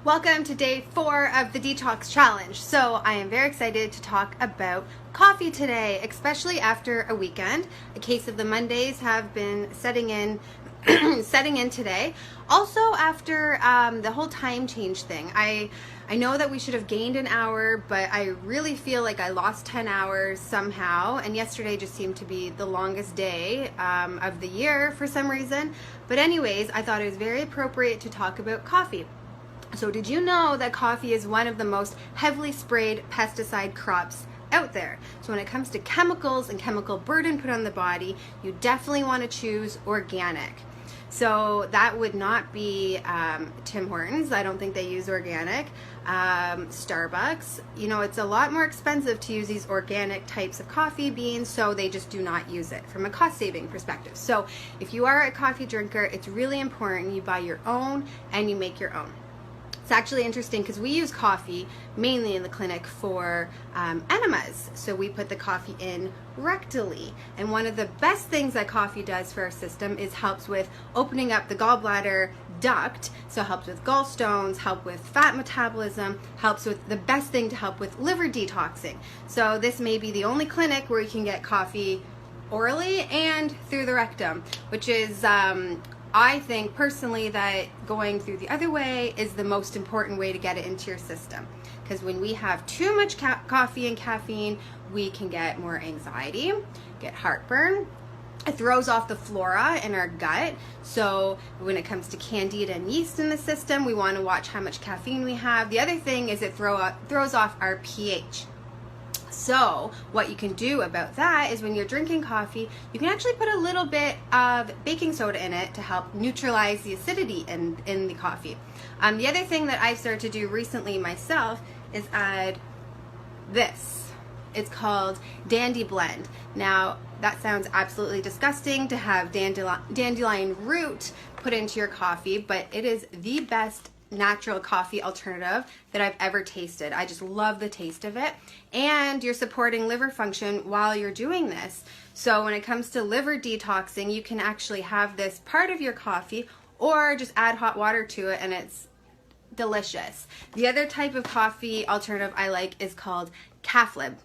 Welcome to day 4 of the detox challenge. So I am very excited to talk about coffee today, especially after a weekend. A case of the Mondays have been setting in today. Also after the whole time change thing. I know that we should have gained an hour, but I really feel like I lost 10 hours somehow, and yesterday just seemed to be the longest day of the year for some reason. But anyways, I thought it was very appropriate to talk about coffee. So did you know that coffee is one of the most heavily sprayed pesticide crops out there? So when it comes to chemicals and chemical burden put on the body, you definitely want to choose organic. So that would not be Tim Hortons. I don't think they use organic. Starbucks, you know, it's a lot more expensive to use these organic types of coffee beans, so they just do not use it from a cost saving perspective. So if you are a coffee drinker, it's really important you buy your own and you make your own. It's actually interesting because we use coffee mainly in the clinic for enemas. So we put the coffee in rectally. And one of the best things that coffee does for our system is helps with opening up the gallbladder duct. So it helps with gallstones, help with fat metabolism, helps with the best thing to help with liver detoxing. So this may be the only clinic where you can get coffee orally and through the rectum, which is I think personally that going through the other way is the most important way to get it into your system. Because when we have too much coffee and caffeine, we can get more anxiety, get heartburn. It throws off the flora in our gut. So when it comes to candida and yeast in the system, we want to watch how much caffeine we have. The other thing is it throws off our pH. So what you can do about that is when you're drinking coffee, you can actually put a little bit of baking soda in it to help neutralize the acidity in the coffee. The other thing that I've started to do recently myself is add this. It's called Dandy Blend. Now that sounds absolutely disgusting to have dandelion root put into your coffee, but it is the best natural coffee alternative that I've ever tasted. I just love the taste of it, and you're supporting liver function while you're doing this. So when it comes to liver detoxing, you can actually have this part of your coffee or just add hot water to it and it's delicious. The other type of coffee alternative I like is called Caflib.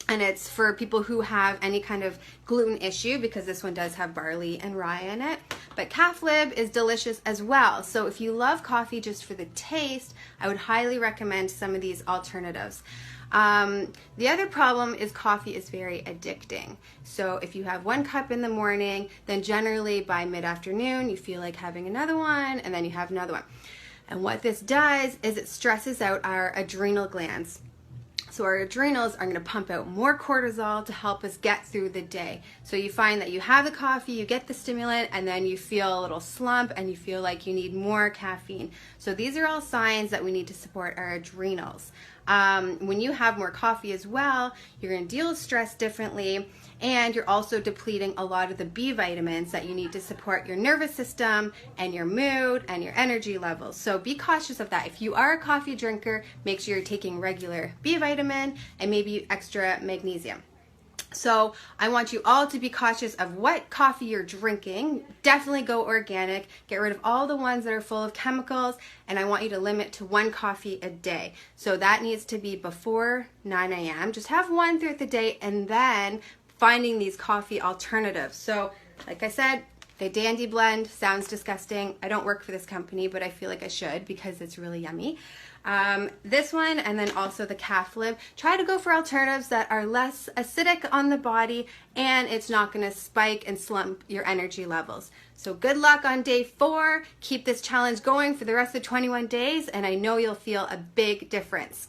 And it's for people who have any kind of gluten issue, because this one does have barley and rye in it. But Caflib is delicious as well. So if you love coffee just for the taste, I would highly recommend some of these alternatives. The other problem is coffee is very addicting. So if you have 1 cup in the morning, then generally by mid-afternoon you feel like having another one, and then you have another one. And what this does is it stresses out our adrenal glands. So our adrenals are going to pump out more cortisol to help us get through the day. So you find that you have the coffee, you get the stimulant, and then you feel a little slump and you feel like you need more caffeine. So these are all signs that we need to support our adrenals. When you have more coffee as well, you're going to deal with stress differently, and you're also depleting a lot of the B vitamins that you need to support your nervous system and your mood and your energy levels. So be cautious of that. If you are a coffee drinker, make sure you're taking regular B vitamin and maybe extra magnesium. So I want you all to be cautious of what coffee you're drinking. Definitely go organic. Get rid of all the ones that are full of chemicals, and I want you to limit to 1 coffee a day. So that needs to be before 9 a.m. Just have 1 throughout the day, and then finding these coffee alternatives. So like I said, the Dandy Blend sounds disgusting. I don't work for this company, but I feel like I should because it's really yummy. This one, and then also the Caflib. Try to go for alternatives that are less acidic on the body, and it's not going to spike and slump your energy levels. So good luck on day 4. Keep this challenge going for the rest of the 21 days, and I know you'll feel a big difference.